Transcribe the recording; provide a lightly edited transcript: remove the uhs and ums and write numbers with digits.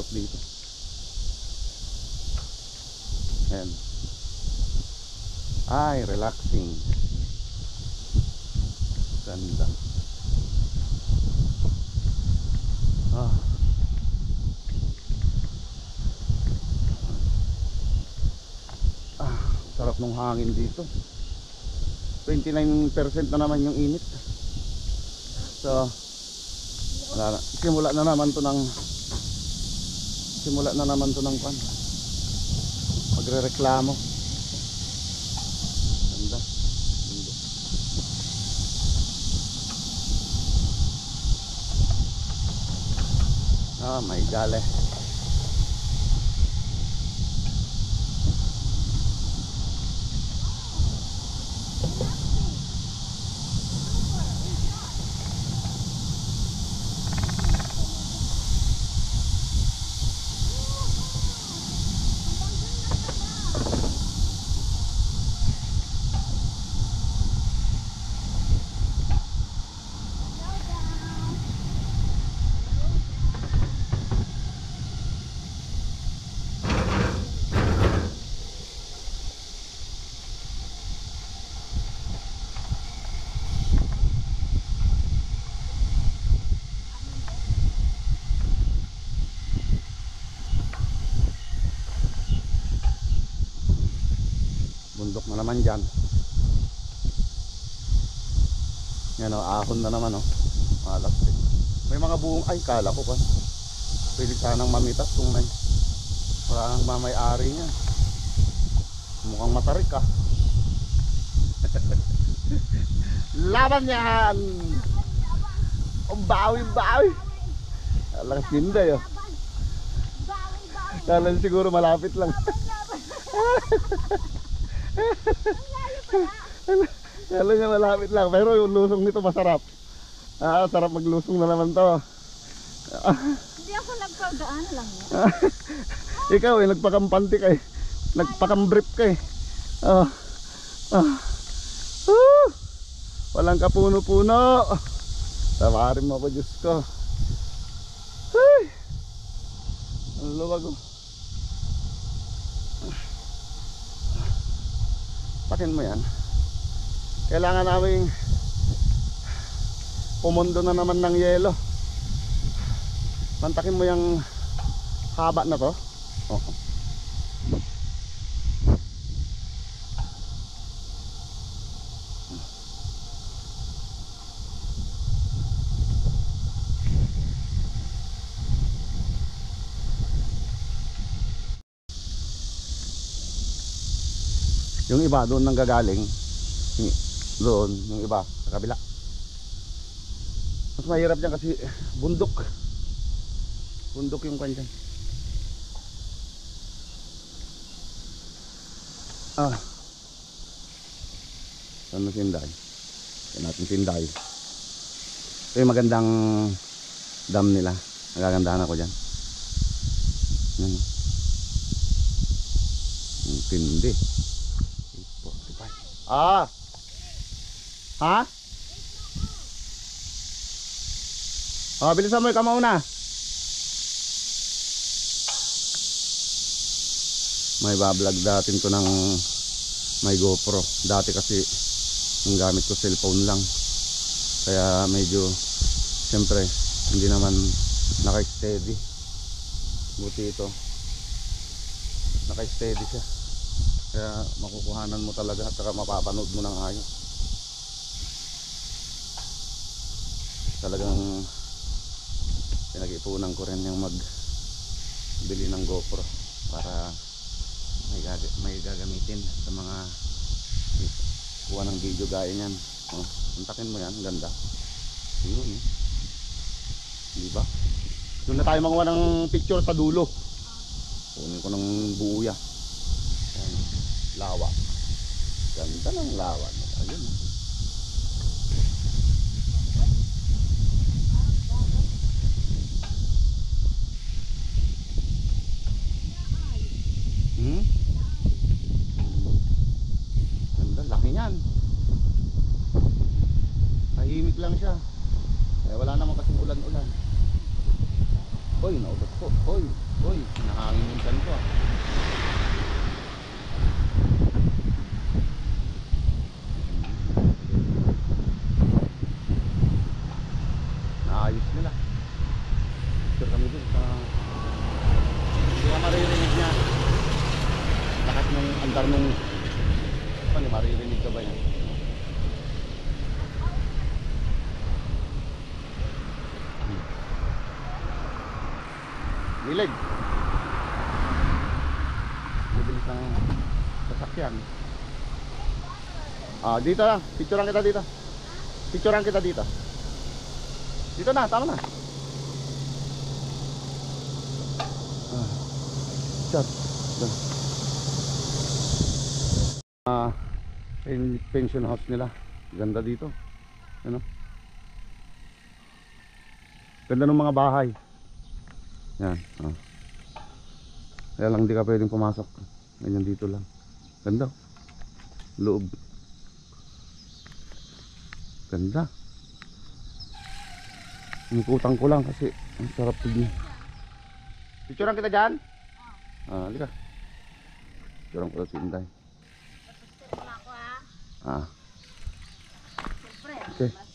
bundok dito. Ayan. Ay, relaxing. Ganda. Sarap ng hangin dito. 29% na naman yung init. So, simula na naman to ng pan. Magrereklamo. Ganda. My gale. Bundok na naman dyan. Yan o, ahon na naman o. Malapit. May mga buong, ay kala ko pa. Pwede sanang mamitas kung may parang mamay-ari niya. Mukhang matarik ah. Laban yan! Ang bawi-bawi. Alakas Jinday o. Kala siguro malapit lang. Kala niya malapit lang, pero yung lusong nito masarap. Sarap maglusong na naman to. Hindi ako nagpagaan lang. Ikaw nagpakampante ka nagpakambrip ka walang kapuno-puno. Tawarin mo ako, Diyos ko. Ay, ang luwag oh. Pakin mo yan. Kailangan namin pumundo na naman ng yelo. Mantakin mo yung haba na to. Yung iba doon nang gagaling. Doon, yung iba sa kabila. Mas mahirap dyan kasi bundok. Bundok yung kanya. Saan na tinday? Saan natin tinday? Ito yung magandang dam nila. Nagagandahan ako dyan. Yan. Yung tindi. Ha? Bilisan mo, ikaw mauna. May bablog datin to ng may GoPro. Dati kasi yung gamit ko cellphone lang. Kaya medyo siyempre hindi naman naka-steady. Buti ito naka-steady siya. Kaya makukuhanan mo talaga at saka mapapanood mo ng ayos. Talagang pinag-ipunan ko rin yung magbili ng GoPro para may gagamitin sa mga kuha ng video gaya niyan. Puntakin mo yan, ganda. Yun, diba? Doon na tayo magawa ng picture sa dulo. Kunin ko ng buuya. Lawa. Ganda ng lawa. Ayun. Ganda, laki niyan. Tahimik lang siya. Wala naman kasing ulan-ulan. Uy, nautot ko. po. Oy, oy, nahangin yung tiyan ko ah. Naayos nila. Picture kami dun sa... Hindi ka maririnig niya. Lahat ng andar nung... Ano, maririnig ka ba yan? Nilig. Bibilis ng sasakyan. Ah, dito lang. Picturean kita dito. Picturean kita dito. Dito na, tama na. Ah. Chat. Pension house nila. Ganda dito. Ano? Ganda ng mga bahay. Yan. Ah. Kaya lang hindi ka pwedeng pumasok. Ganyan dito lang. Ganda. Loob. Ganda. Inikutan ko lang kasi ang sarap tignan. Picturean kita dyan? Ah, halika. Picturean ko si Inday. Wala ko ha. Ah. Siyempre, Okay. mas